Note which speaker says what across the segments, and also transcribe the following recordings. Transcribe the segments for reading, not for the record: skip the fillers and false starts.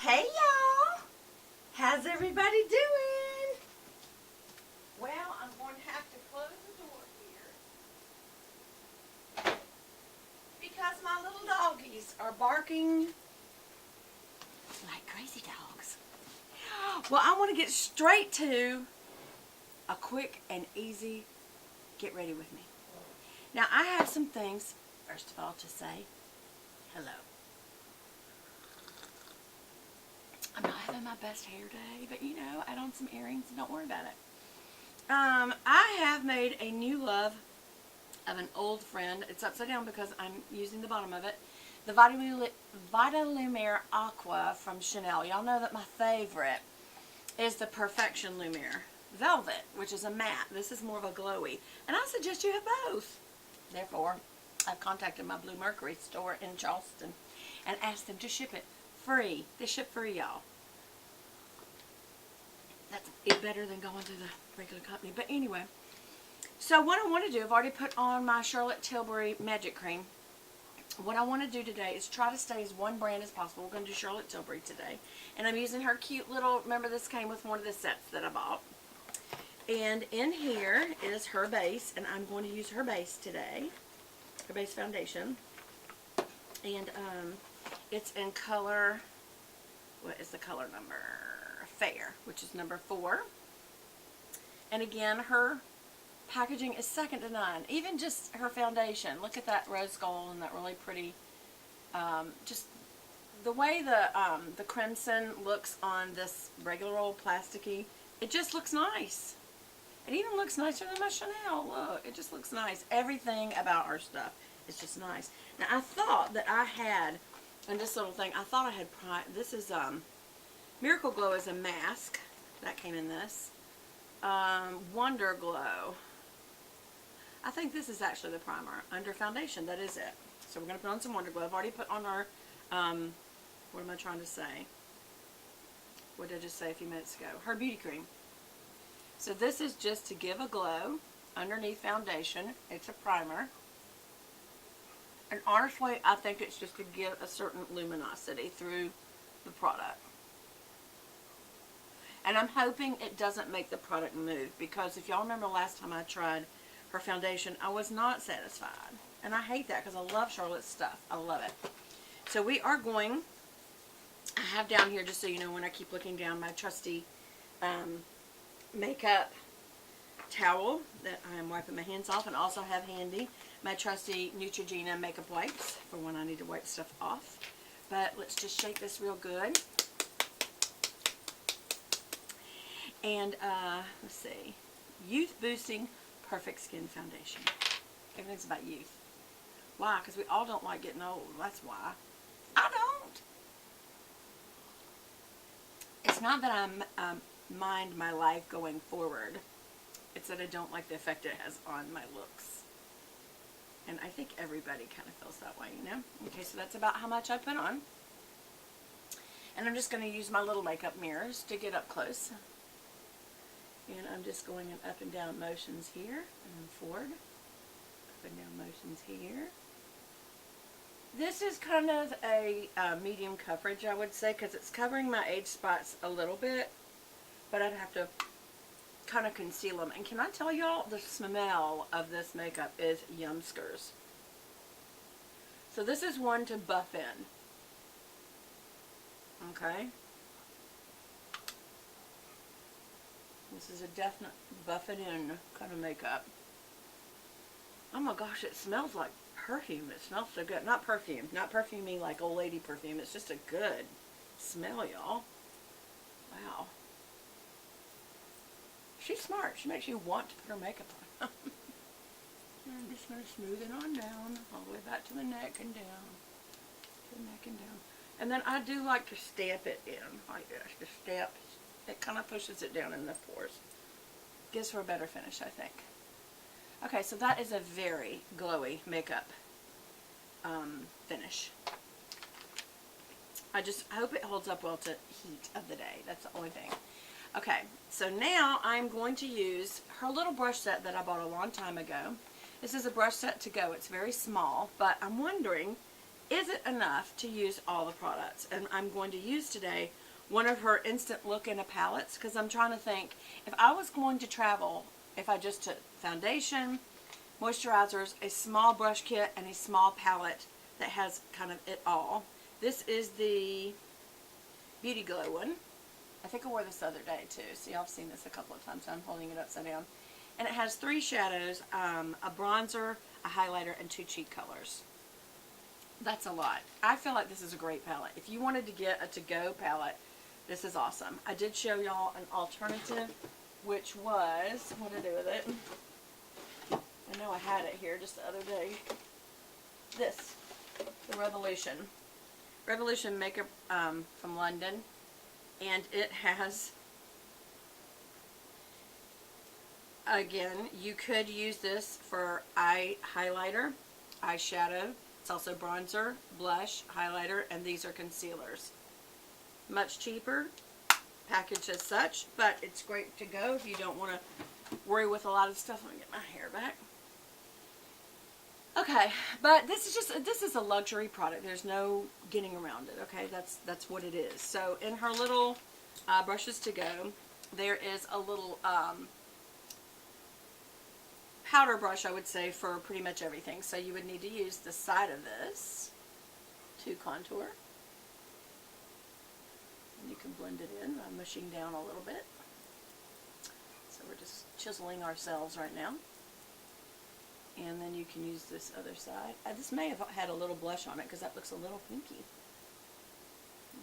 Speaker 1: Hey y'all! How's everybody doing?
Speaker 2: Well, I'm going to have to close the door here because my little doggies are barking like crazy dogs.
Speaker 1: Well, I want to get straight to a quick and easy get ready with me. Now, I have some things, first of all, to say hello. I'm not having my best hair day, but you know, add on some earrings and don't worry about it. I have made a new love of an old friend. It's upside down because I'm using the bottom of it. The Vitalumiere Aqua from Chanel. Y'all know that my favorite is the Perfection Lumiere Velvet, which is a matte. This is more of a glowy. And I suggest you have both. Therefore, I've contacted my Blue Mercury store in Charleston and asked them to ship it free. They ship free, y'all. That's better than going through the regular company. But anyway, so what I want to do, I've already put on my Charlotte Tilbury Magic Cream. What I want to do today is try to stay as one brand as possible. We're going to do Charlotte Tilbury today. And I'm using her cute little, remember this came with one of the sets that I bought. And in here is her base, and I'm going to use her base today. Her base foundation. And it's in color, what is the color number? Fair, which is number 4. And again, her packaging is second to none. Even just her foundation. Look at that rose gold and that really pretty, just the way the crimson looks on this regular old plasticky, it just looks nice. It even looks nicer than my Chanel. Look, it just looks nice. Everything about our stuff is just nice. Now, I thought that I had, in this little thing, I thought I had, this is, Miracle Glow is a mask. That came in this. Wonder Glow. I think this is actually the primer. Under foundation, that is it. So we're going to put on some Wonder Glow. I've already put on our, what am I trying to say? What did I just say a few minutes ago? Her beauty cream. So this is just to give a glow underneath foundation. It's a primer. And honestly, I think it's just to give a certain luminosity through the product. And I'm hoping it doesn't make the product move, because if y'all remember last time I tried her foundation, I was not satisfied. And I hate that because I love Charlotte's stuff. I love it. So we are going, I have down here, just so you know when I keep looking down, my trusty makeup towel that I am wiping my hands off, and also have handy my trusty Neutrogena makeup wipes for when I need to wipe stuff off. But let's just shake this real good. And let's see, Youth Boosting Perfect Skin Foundation. Everything's about youth. Why? Because we all don't like getting old. That's why. I don't. It's not that I mind my life going forward. It's that I don't like the effect it has on my looks. And I think everybody kind of feels that way, you know? Okay, so that's about how much I put on. And I'm just going to use my little makeup mirrors to get up close. And I'm just going in up and down motions here, and forward, up and down motions here. This is kind of a medium coverage, I would say, because it's covering my age spots a little bit, but I'd have to kind of conceal them. And can I tell y'all, the smell of this makeup is yumskers. So this is one to buff in. Okay? This is a definite buff it in kind of makeup. Oh my gosh, it smells like perfume. It smells so good. Not perfume. Not perfumey like old lady perfume. It's just a good smell, y'all. Wow. She's smart. She makes you want to put her makeup on. I'm just going to smooth it on down, all the way back to the neck and down. To the neck and down. And then I do like to stamp it in, like this. Just stamp. It kind of pushes it down in the pores. Gives her a better finish, I think. Okay, so that is a very glowy makeup finish. I hope it holds up well to heat of the day. That's the only thing. Okay, so now I'm going to use her little brush set that I bought a long time ago. This is a brush set to go. It's very small, but I'm wondering is it enough to use all the products? And I'm going to use today one of her instant look in a palettes, because I'm trying to think, if I was going to travel, if I just took foundation, moisturizers, a small brush kit, and a small palette that has kind of it all. This is the Beauty Glow one. I think I wore this the other day too. See, I've seen this a couple of times. I'm holding it upside down. And it has 3 shadows, a bronzer, a highlighter, and 2 cheek colors. That's a lot. I feel like this is a great palette. If you wanted to get a to-go palette, this is awesome. I did show y'all an alternative, which was, what did I do with it? I know I had it here just the other day. This, the Revolution. Revolution makeup from London. And it has, again, you could use this for eye highlighter, eyeshadow. It's also bronzer, blush, highlighter, and these are concealers. Much cheaper, packaged as such, but it's great to go if you don't want to worry with a lot of stuff. Let me get my hair back. Okay, but this is a luxury product. There's no getting around it. Okay, that's what it is. So in her little brushes to go, there is a little powder brush, I would say, for pretty much everything. So you would need to use the side of this to contour. And you can blend it in by mushing down a little bit. So we're just chiseling ourselves right now. And then you can use this other side. This may have had a little blush on it because that looks a little pinky.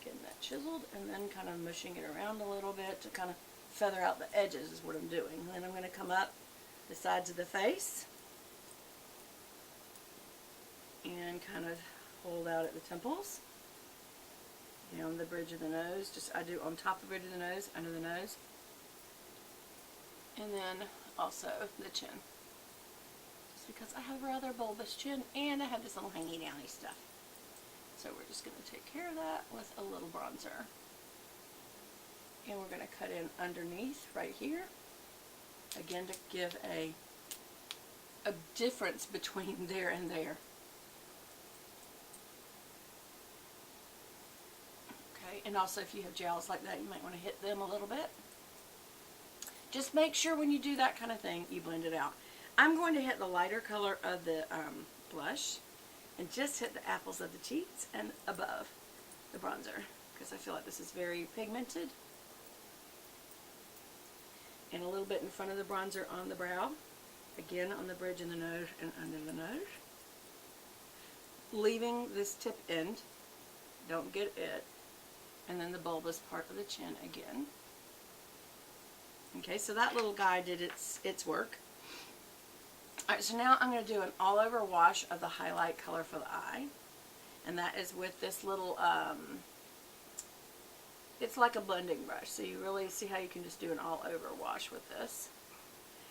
Speaker 1: Getting that chiseled and then kind of mushing it around a little bit to kind of feather out the edges is what I'm doing. And then I'm going to come up the sides of the face and kind of hold out at the temples, down the bridge of the nose. Just I do on top of the bridge of the nose, under the nose, and then also the chin. Just because I have a rather bulbous chin and I have this little hangy downy stuff. So we're just going to take care of that with a little bronzer. And we're going to cut in underneath right here. Again, to give a difference between there and there. Okay, and also if you have gels like that, you might want to hit them a little bit. Just make sure when you do that kind of thing, you blend it out. I'm going to hit the lighter color of the blush and just hit the apples of the cheeks and above the bronzer, because I feel like this is very pigmented. And a little bit in front of the bronzer on the brow. Again, on the bridge of the nose and under the nose. Leaving this tip end. Don't get it. And then the bulbous part of the chin again. Okay, so that little guy did its work. Alright, so now I'm going to do an all-over wash of the highlight color for the eye. And that is with this little, it's like a blending brush. So you really see how you can just do an all-over wash with this.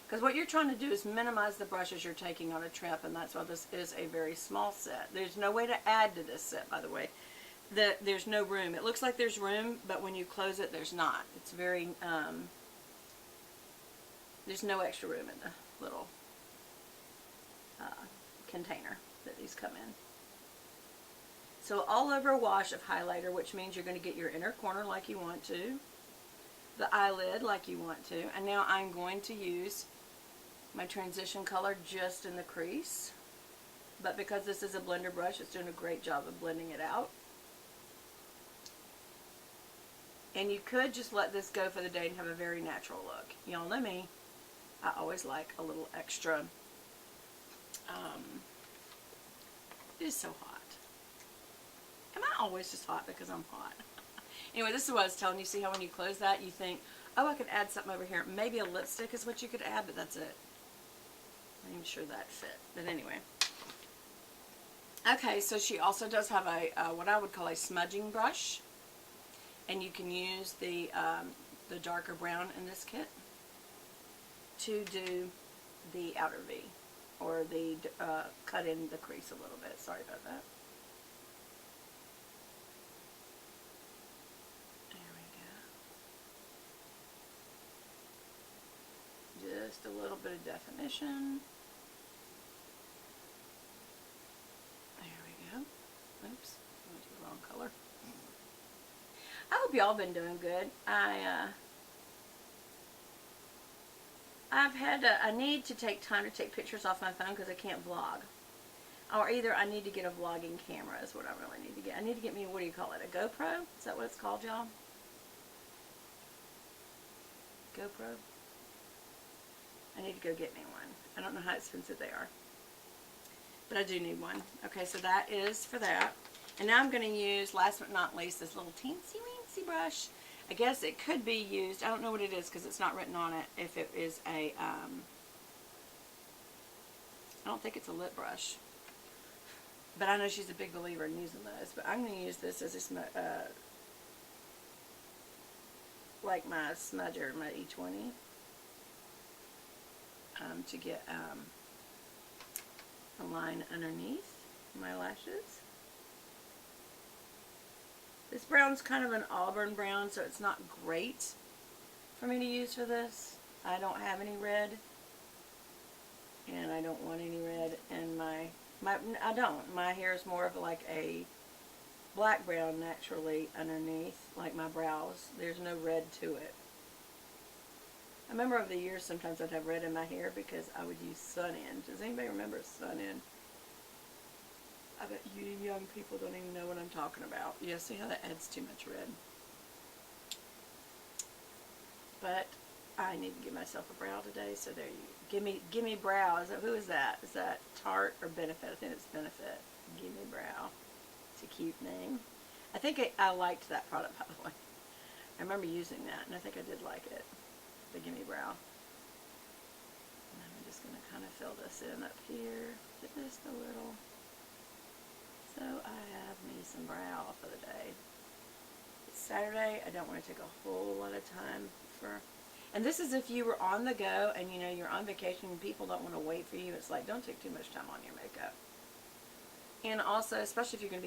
Speaker 1: Because what you're trying to do is minimize the brushes you're taking on a trip, and that's why this is a very small set. There's no way to add to this set, by the way. There's no room. It looks like there's room, but when you close it, there's not. It's very, there's no extra room in the little container that these come in. So all over wash of highlighter, which means you're going to get your inner corner like you want to, the eyelid like you want to, and now I'm going to use my transition color just in the crease. But because this is a blender brush, it's doing a great job of blending it out. And you could just let this go for the day and have a very natural look. Y'all know me. I always like a little extra. It is so hot. Am I always just hot because I'm hot? Anyway, this is what I was telling you. See how when you close that, you think, oh, I could add something over here. Maybe a lipstick is what you could add, but that's it. I'm even sure that fit. But anyway. Okay, so she also does have a what I would call a smudging brush. And you can use the darker brown in this kit to do the outer V, or the cut in the crease a little bit. Sorry about that. There we go. Just a little bit of definition. There we go. hope y'all been doing good. I need to take time to take pictures off my phone because I can't vlog. Or either I need to get a vlogging camera is what I really need to get. I need to get me, what do you call it, a GoPro? Is that what it's called, y'all? GoPro? I need to go get me one. I don't know how expensive they are. But I do need one. Okay, so that is for that. And now I'm going to use, last but not least, this little teensy-weensy brush. I guess it could be used, I don't know what it is because it's not written on it, if it is a, I don't think it's a lip brush. But I know she's a big believer in using those. But I'm going to use this as a, like my smudger, my E20, to get a line underneath my lashes. This brown's kind of an auburn brown, so it's not great for me to use for this. I don't have any red, and I don't want any red in I don't. My hair is more of like a black brown naturally underneath, like my brows. There's no red to it. I remember over the years sometimes I'd have red in my hair because I would use Sun-In. Does anybody remember Sun-In? I bet you young people don't even know what I'm talking about. Yeah, see how that adds too much red. But I need to give myself a brow today, so there you go. Give me brow. Who is that? Is that Tarte or Benefit? I think it's Benefit. Give me brow. It's a cute name. I think I liked that product, by the way. I remember using that, and I think I did like it. The Gimme Brow. And I'm just going to kind of fill this in up here, just a little. So I have me some brow for the day. It's Saturday. I don't want to take a whole lot of time for. And this is if you were on the go and you know you're on vacation and people don't want to wait for you. It's like, don't take too much time on your makeup. And also, especially if you're going to be